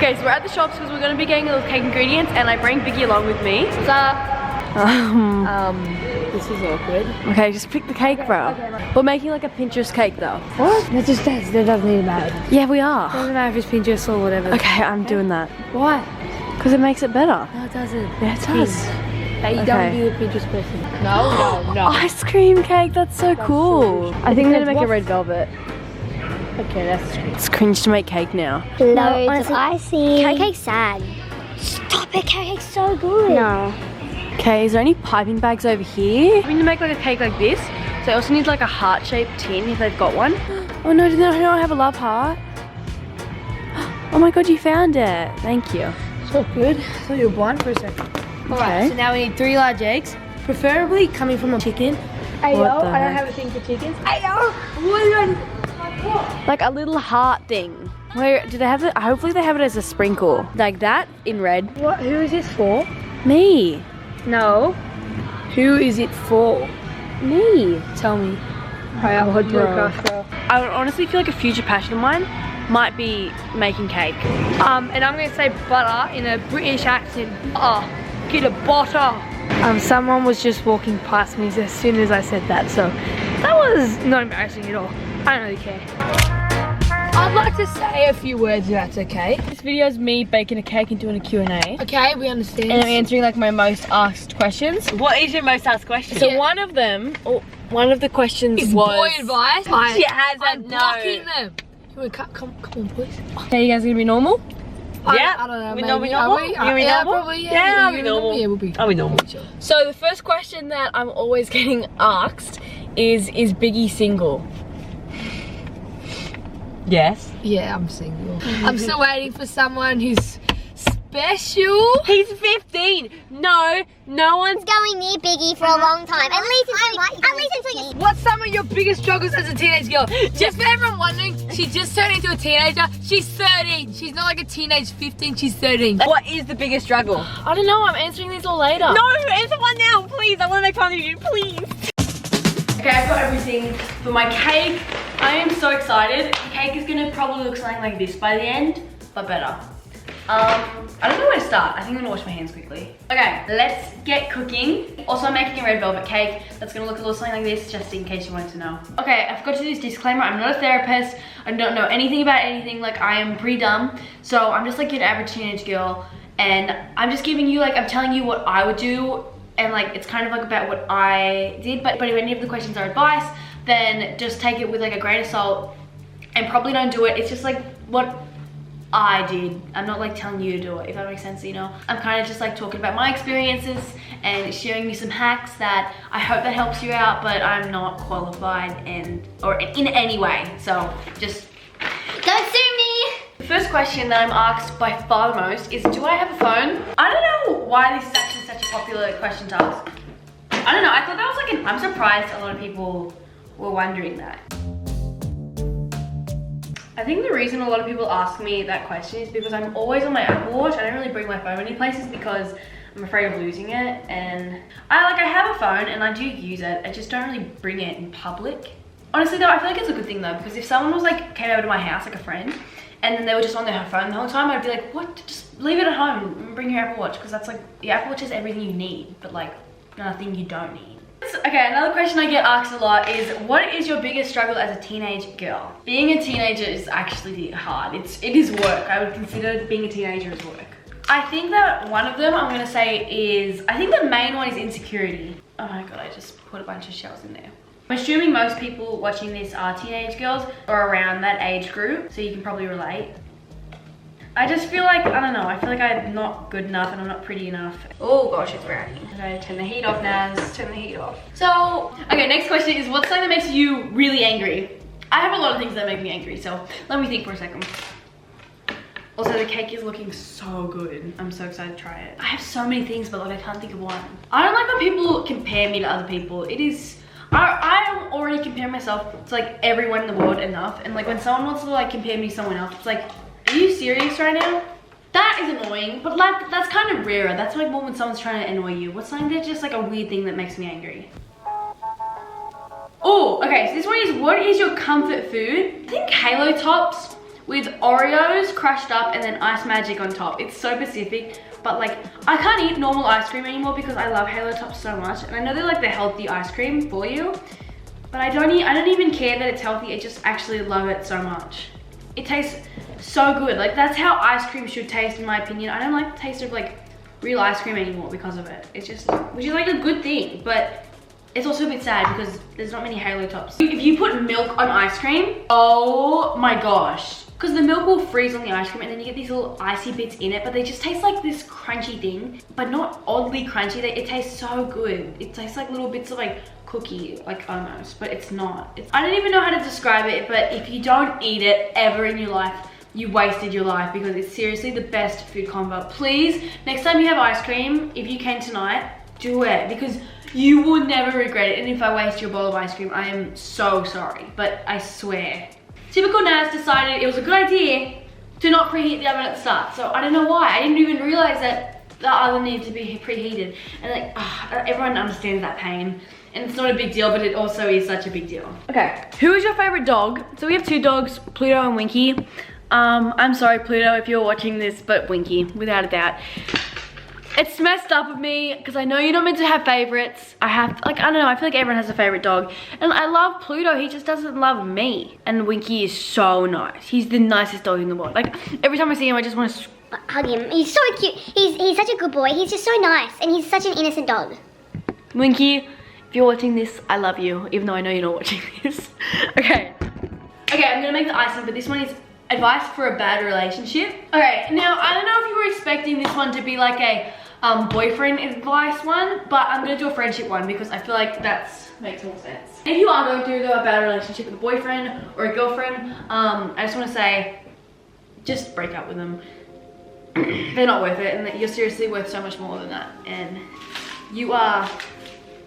Okay, so we're at the shops because we're going to be getting those cake ingredients, and I bring Biggie along with me. What's up? This is awkward. Okay, just pick the cake, bro. We're making like a Pinterest cake though. What? That doesn't even matter. Yeah, we are. Doesn't matter if it's Pinterest or whatever. Okay, I'm doing that. Why? Because it makes it better. No, it doesn't. Yeah, it does. Hey, you don't be the Pinterest person. No. Ice cream cake, that's so cool. I think I'm going to make a red velvet. Okay, that's true. It's cringe to make cake now. Loads of icing. Carrot cake's sad. Stop it, carrot cake's so good. No. Okay, is there any piping bags over here? We need to make like a cake like this. So I also need like a heart-shaped tin if they've got one. Oh no, did I have a love heart? Oh my god, you found it. Thank you. So good. I thought you were blind for a second. Alright, so now we need 3 large eggs. Preferably coming from a chicken. Ayo, I don't have a thing for chickens. Ayo! Like a little heart thing. Where do they have it? Hopefully they have it as a sprinkle. Like that in red. What? Who is this for? Me. No. Who is it for? Me. Tell me. I would honestly feel like a future passion of mine might be making cake. And I'm gonna say butter in a British accent. Get a butter. Someone was just walking past me as soon as I said that, so that was not embarrassing at all. I don't really care. I'd like to say a few words if that's okay. This video is me baking a cake and doing a Q&A. Okay, we understand. And I'm answering like my most asked questions. What is your most asked question? So one of the questions Is was... boy advice. She has I'm a blocking no. them. Can we cut? Come on, please. Okay, you guys gonna be normal? Yeah. I don't know. We Maybe. normal? Are we? You be Yeah, normal? probably. Yeah, I'll be normal. Yeah, we'll be. I'll be normal. So the first question that I'm always getting asked is Biggie single? Yes. Yeah, I'm single. I'm still waiting for someone who's special. He's 15. No one's Going near Biggie for a long time. At least until you. What's some of your biggest struggles as a teenage girl? Just for everyone wondering, she just turned into a teenager. She's 13. She's not like a teenage 15, she's 13. What is the biggest struggle? I don't know, I'm answering these all later. No, answer one now, please. I want to make fun of you, please. Okay, I've got everything for my cake. I am so excited. The cake is gonna probably look something like this by the end, but better. I don't know where to start. I think I'm gonna wash my hands quickly. Okay, let's get cooking. Also, I'm making a red velvet cake that's gonna look a little something like this, just in case you wanted to know. Okay, I forgot to do this disclaimer. I'm not a therapist. I don't know anything about anything. Like, I am pretty dumb. So I'm just like an average teenage girl, and I'm just giving you, like, I'm telling you what I would do, and like, it's kind of like about what I did. But if any of the questions are advice, then just take it with like a grain of salt, and probably don't do it. It's just like what I did. I'm not like telling you to do it, if that makes sense, you know? I'm kind of just like talking about my experiences and sharing you some hacks that I hope that helps you out, but I'm not qualified or in any way, so just Don't sue me. The first question that I'm asked by far the most is, do I have a phone? I don't know why this is actually such a popular question to ask. I don't know, I thought that was like I'm surprised a lot of people were wondering that. I think the reason a lot of people ask me that question is because I'm always on my Apple Watch. I don't really bring my phone any places because I'm afraid of losing it. And I have a phone and I do use it. I just don't really bring it in public. Honestly though, I feel like it's a good thing though, because if someone was like, came over to my house, like a friend, and then they were just on their phone the whole time, I'd be like, what? Just leave it at home and bring your Apple Watch, because that's like, your Apple Watch is everything you need, but like nothing you don't need. Okay, another question I get asked a lot is, what is your biggest struggle as a teenage girl? Being a teenager is actually hard. It is work. I would consider being a teenager as work. I think that one of them I'm gonna say is, I think the main one is insecurity. Oh my god, I just put a bunch of shells in there. I'm assuming most people watching this are teenage girls or around that age group, so you can probably relate. I just feel like, I don't know, I feel like I'm not good enough and I'm not pretty enough. Oh gosh, it's raining. Okay, turn the heat off, Naz, turn the heat off. So, okay, next question is, what's something that makes you really angry? I have a lot of things that make me angry, so let me think for a second. Also, the cake is looking so good. I'm so excited to try it. I have so many things, but like I can't think of one. I don't like when people compare me to other people. I am already comparing myself to like everyone in the world enough, and like when someone wants to like compare me to someone else, it's like, are you serious right now? That is annoying, but like that's kind of rarer. That's like more when someone's trying to annoy you. What's something that's just like a weird thing that makes me angry? Oh, okay, so this one is, what is your comfort food? I think Halo Tops with Oreos crushed up and then Ice Magic on top. It's so Pacific, but like I can't eat normal ice cream anymore because I love Halo Top so much. And I know they're like the healthy ice cream for you, but I don't even care that it's healthy. I just actually love it so much. It tastes so good. Like that's how ice cream should taste in my opinion. I don't like the taste of like real ice cream anymore because of it. It's just, which is like a good thing, but it's also a bit sad because there's not many Halo Tops. If you put milk on ice cream, oh my gosh. Because the milk will freeze on the ice cream and then you get these little icy bits in it, but they just taste like this crunchy thing, but not oddly crunchy. It tastes so good. It tastes like little bits of like cookie, like almost, but it's not. I don't even know how to describe it, but if you don't eat it ever in your life, you wasted your life because it's seriously the best food combo. Please, next time you have ice cream, if you can tonight, do it because you will never regret it. And if I waste your bowl of ice cream, I am so sorry, but I swear. Typical Naz decided it was a good idea to not preheat the oven at the start. So I don't know why. I didn't even realize that the oven needed to be preheated. And like, everyone understands that pain. And it's not a big deal, but it also is such a big deal. Okay, who is your favorite dog? So we have two dogs, Pluto and Winky. I'm sorry, Pluto, if you're watching this, but Winky, without a doubt. It's messed up of me because I know you're not meant to have favorites. I don't know, I feel like everyone has a favorite dog. And I love Pluto, he just doesn't love me. And Winky is so nice. He's the nicest dog in the world. Like, every time I see him, I just want to hug him. He's so cute. He's such a good boy. He's just so nice. And he's such an innocent dog. Winky, if you're watching this, I love you, even though I know you're not watching this. Okay, I'm gonna make the icing, but this one is advice for a bad relationship. Okay, now I don't know if you were expecting this one to be like a boyfriend advice one, but I'm gonna do a friendship one because I feel like that makes more sense. If you are going through a bad relationship with a boyfriend or a girlfriend, I just wanna say, just break up with them. They're not worth it, and that you're seriously worth so much more than that, and you are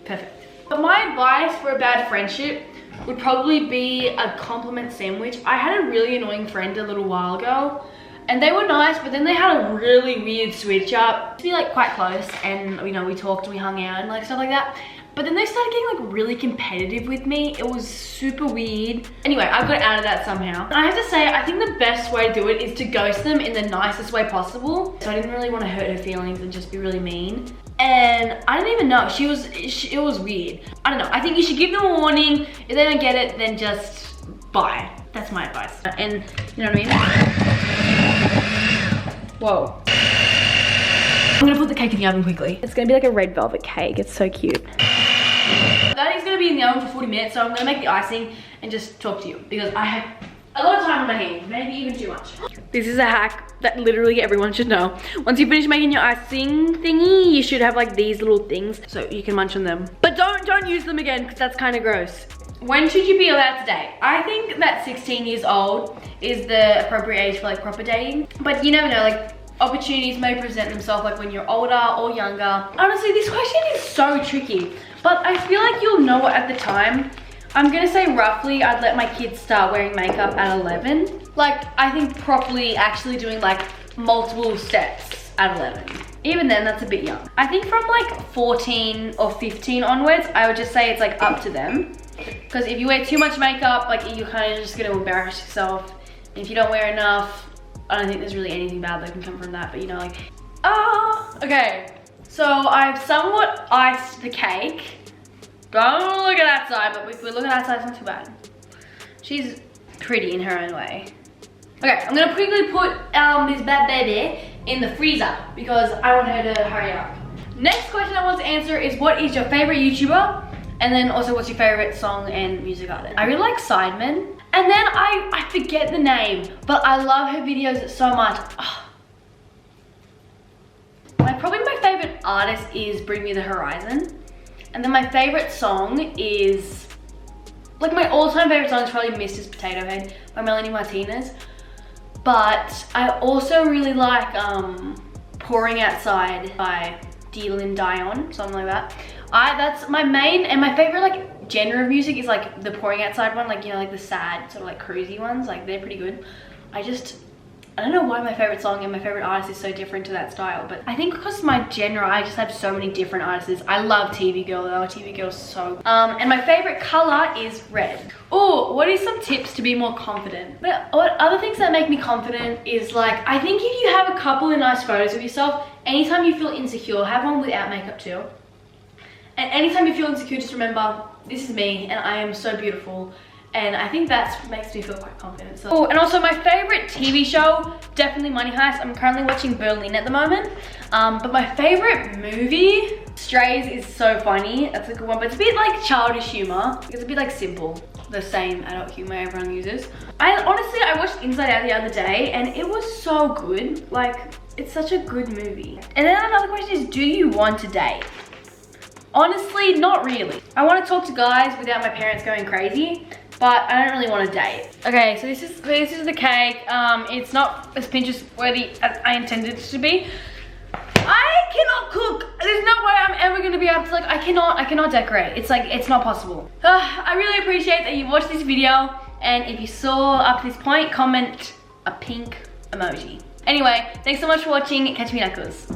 perfect. But my advice for a bad friendship would probably be a compliment sandwich. I had a really annoying friend a little while ago, and they were nice, but then they had a really weird switch up. To be like quite close, and you know, we talked and we hung out and like stuff like that. But then they started getting like really competitive with me. It was super weird. Anyway, I got out of that somehow. And I have to say, I think the best way to do it is to ghost them in the nicest way possible. So I didn't really want to hurt her feelings and just be really mean. And I didn't even know, it was weird. I don't know, I think you should give them a warning. If they don't get it, then just bye. That's my advice. And you know what I mean? Whoa. I'm gonna put the cake in the oven quickly. It's gonna be like a red velvet cake, it's so cute. That is gonna be in the oven for 40 minutes, so I'm gonna make the icing and just talk to you because I have a lot of time on my hands, maybe even too much. This is a hack that literally everyone should know. Once you finish making your icing thingy, you should have like these little things so you can munch on them. But don't use them again because that's kind of gross. When should you be allowed to date? I think that 16 years old is the appropriate age for like proper dating. But you never know, like opportunities may present themselves like when you're older or younger. Honestly, this question is so tricky, but I feel like you'll know it at the time. I'm gonna say roughly I'd let my kids start wearing makeup at 11. Like, I think properly actually doing like multiple steps at 11. Even then, that's a bit young. I think from like 14 or 15 onwards, I would just say it's like up to them. Because if you wear too much makeup, like you're kind of just gonna embarrass yourself. And if you don't wear enough, I don't think there's really anything bad that can come from that, but you know, like, okay. So I've somewhat iced the cake. Don't look at that side, but if we look at that side, it's not too bad. She's pretty in her own way. Okay, I'm gonna quickly put this bad baby in the freezer because I want her to hurry up. Next question I want to answer is what is your favorite YouTuber? And then also what's your favorite song and music artist? I really like Sidemen. And then I forget the name, but I love her videos so much. Probably my favorite artist is Bring Me The Horizon. And then my favorite song is, like my all-time favorite song is probably Mrs. Potato Head by Melanie Martinez. But I also really like Pouring Outside by Dylan Dion, something like that. That's my main and my favorite like genre of music is like the Pouring Outside one, like you know, like the sad sort of like cruisy ones, like they're pretty good. I I don't know why my favorite song and my favorite artist is so different to that style, but I think because my genre, I just have so many different artists. I love TV Girl though. TV Girl's so and my favorite color is red. Oh, what is some tips to be more confident? But what other things that make me confident is like, I think if you have a couple of nice photos of yourself, anytime you feel insecure, have one without makeup too. And anytime you feel insecure, just remember, this is me and I am so beautiful. And I think that makes me feel quite confident. So. Oh, and also my favorite TV show, definitely Money Heist. I'm currently watching Berlin at the moment. But my favorite movie, Strays, is so funny. That's a good one, but it's a bit like childish humor. It's a bit like simple, the same adult humor everyone uses. I watched Inside Out the other day and it was so good. Like, it's such a good movie. And then another question is, do you want to date? Honestly, not really. I want to talk to guys without my parents going crazy, but I don't really want to date. Okay, so this is the cake. It's not as Pinterest worthy as I intended it to be. I cannot cook. There's no way I'm ever gonna be able to, like, I cannot decorate. It's like, it's not possible. I really appreciate that you watched this video, and if you saw up to this point, comment a pink emoji. Anyway, thanks so much for watching. Catch me knuckles.